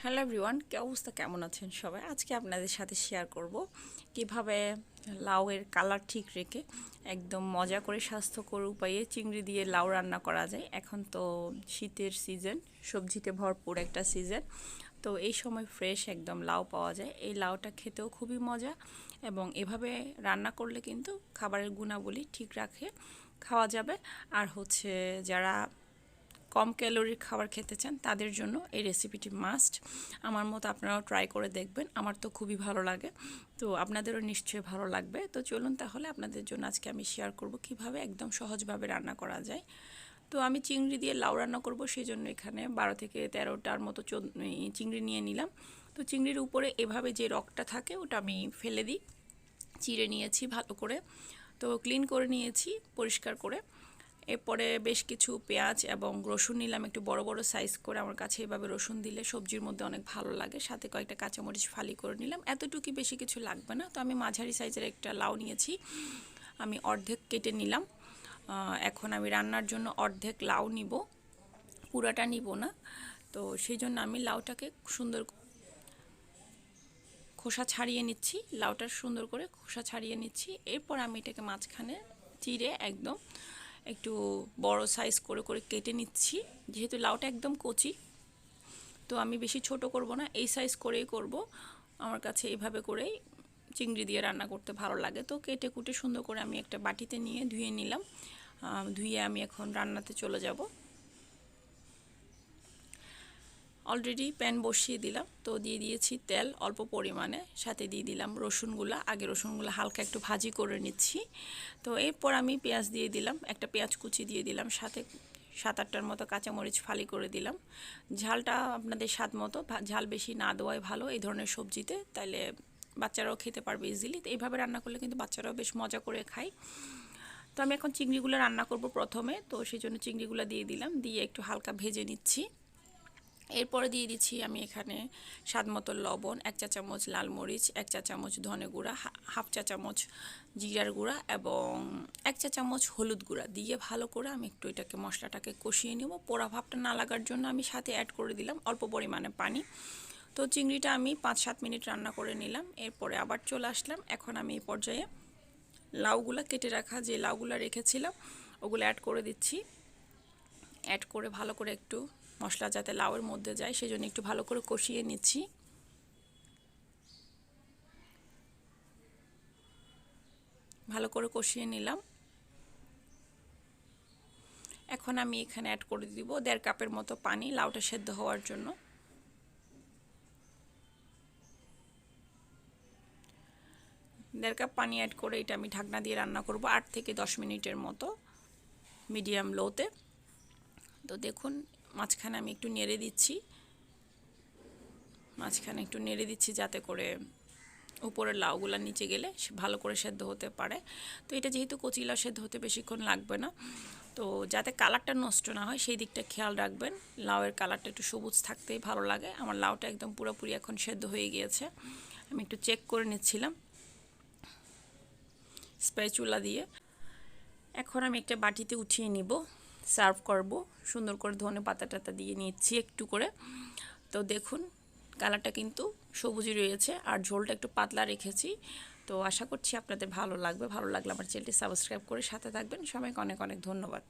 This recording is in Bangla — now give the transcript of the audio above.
হ্যালো এভরিওয়ান, কি অবস্থা, কেমন আছেন সবাই? আজকে আপনাদের সাথে শেয়ার করব কিভাবে লাউয়ের কালার ঠিক রেখে একদম মজা করে স্বাস্থ্যকর উপায়ে চিংড়ি দিয়ে লাউ রান্না করা যায়। এখন তো শীতের সিজন, সবজিতে ভরপুর একটা সিজন। তো এই সময় ফ্রেশ একদম লাউ পাওয়া যায়। এই লাউটা খেতেও খুবই মজা এবং এভাবে রান্না করলে কিন্তু খাবারের গুণাবলী ঠিক রাখে খাওয়া যাবে। আর যারা কম ক্যালোরির খাবার খেতে চান তাদের জন্য এই রেসিপিটি মাস্ট। আমার মতো আপনারাও ট্রাই করে দেখবেন, আমার তো খুবই ভালো লাগে, তো আপনাদেরও নিশ্চয়ই ভালো লাগবে। তো চলুন তাহলে আপনাদের জন্য আজকে আমি শেয়ার করব কিভাবে একদম সহজভাবে রান্না করা যায়। তো আমি চিংড়ি দিয়ে লাউ রান্না করব, সেই জন্য এখানে 12 থেকে 13টার মতো চিংড়ি নিয়ে নিলাম। তো চিংড়ির উপরে এভাবে যে রগটা থাকে ওটা আমি ফেলে দিই। চিড়ে নিয়েছি ভালো করে, তো ক্লিন করে নিয়েছি পরিষ্কার করে। এরপরে বেশ কিছু পেঁয়াজ এবং রসুন নিলাম, একটু বড় বড় সাইজ করে। আমার কাছে এভাবে রসুন দিলে সবজির মধ্যে অনেক ভালো লাগে। সাথে কয়েকটা কাঁচামরিচ ফালি করে নিলাম, এতটুকুই, বেশি কিছু লাগবে না। তো আমি মাঝারি সাইজের একটা লাউ নিয়েছি, আমি অর্ধেক কেটে নিলাম। এখন আমি রান্নার জন্য অর্ধেক লাউ নিব, পুরাটা নিব না। তো সেই জন্য আমি লাউটাকে সুন্দর খোসা ছাড়িয়ে নিচ্ছি, লাউটার সুন্দর করে খোসা ছাড়িয়ে নিচ্ছি। এরপর আমি এটাকে মাঝখানে চিড়ে একদম একটু বড় সাইজ করে করে কেটে নিচ্ছি। যেহেতু লাউটা একদম কচি, তো আমি বেশি ছোট করব না, এই সাইজ করেই করব। আমার কাছে এইভাবে করেই চিংড়ি দিয়ে রান্না করতে ভালো লাগে। তো কেটে কুটে সুন্দর করে আমি একটা বাটিতে নিয়ে ধুয়ে নিলাম। ধুয়ে আমি এখন রান্নাতে চলে যাব। অলরেডি প্যান বসিয়ে দিলাম, তো দিয়ে দিয়েছি তেল অল্প পরিমাণে, সাথে দিয়ে দিলাম রসুনগুলা। আগে রসুনগুলো হালকা একটু ভাজি করে নিচ্ছি। তো এরপর আমি পেঁয়াজ দিয়ে দিলাম, একটা পেঁয়াজ কুচি দিয়ে দিলাম, সাথে 7-8টার মতো কাঁচামরিচ ফালি করে দিলাম। ঝালটা আপনাদের স্বাদ মতো, ঝাল বেশি না দেওয়াই ভালো এই ধরনের সবজিতে, তাইলে বাচ্চারাও খেতে পারবে ইজিলি। তো এইভাবে রান্না করলে কিন্তু বাচ্চারাও বেশ মজা করে খায়। তো আমি এখন চিংড়িগুলো রান্না করব প্রথমে, তো সেই জন্য চিংড়িগুলো দিয়ে দিলাম, দিয়ে একটু হালকা ভেজে নিচ্ছি। এরপরে দিয়ে দিচ্ছি আমি এখানে স্বাদ মতো লবণ, 1 চা চামচ লাল মরিচ, 1 চা চামচ ধনে গুঁড়া, হাফ চা চামচ জিরার গুঁড়া এবং 1 চা চামচ হলুদ গুঁড়া দিয়ে ভালো করে আমি একটু এটাকে মশলাটাকে কষিয়ে নেব। পোড়া ভাবটা না লাগার জন্য আমি সাথে অ্যাড করে দিলাম অল্প পরিমাণে পানি। তো চিংড়িটা আমি 5-7 মিনিট রান্না করে নিলাম। এরপরে আবার চলে আসলাম। এখন আমি এই পর্যায়ে লাউগুলা কেটে রাখা যে লাউগুলা রেখেছিলাম ওগুলো অ্যাড করে দিচ্ছি। অ্যাড করে ভালো করে একটু মশলা যাতে লাউয়ের মধ্যে যায় সেজন্য একটু ভালো করে কষিয়ে নিচ্ছি। ভালো করে কষিয়ে নিলাম। এখন আমি এখানে অ্যাড করে দিব 1.5 কাপের মতো পানি লাউটা সেদ্ধ হওয়ার জন্য। 1.5 কাপ পানি অ্যাড করে এটা আমি ঢাকনা দিয়ে রান্না করব 8 থেকে 10 মিনিটের মতো মিডিয়াম লোতে। তো দেখুন মাঝখানে আমি একটু নেড়ে দিচ্ছি, যাতে করে উপরের লাউগুলো নিচে গেলে ভালো করে সেদ্ধ হতে পারে। তো এটা যেহেতু কচি লাউ, সেদ্ধ হতে বেশিক্ষণ লাগবে না। তো যাতে কালারটা নষ্ট না হয় সেই দিকটা খেয়াল রাখবেন। লাউয়ের কালারটা একটু সবুজ থাকতেই ভালো লাগে। আমার লাউটা একদম পুরোপুরি এখন সেদ্ধ হয়ে গিয়েছে। আমি একটু চেক করে নিচ্ছিলাম স্প্যাচুলা দিয়ে। এখন আমি একটা বাটিতে উঠিয়ে নিব, সার্ভ করব। সুন্দর করে ধনে পাতা টাতা দিয়ে নিচ্ছি একটু করে। তো দেখুন কালারটা কিন্তু সবুজই রয়েছে আর ঝোলটা একটু পাতলা রেখেছি। তো আশা করছি আপনাদের ভালো লাগবে। ভালো লাগলে আমার চ্যানেলটি সাবস্ক্রাইব করে সাথে থাকবেন। সবাইকে অনেক অনেক ধন্যবাদ।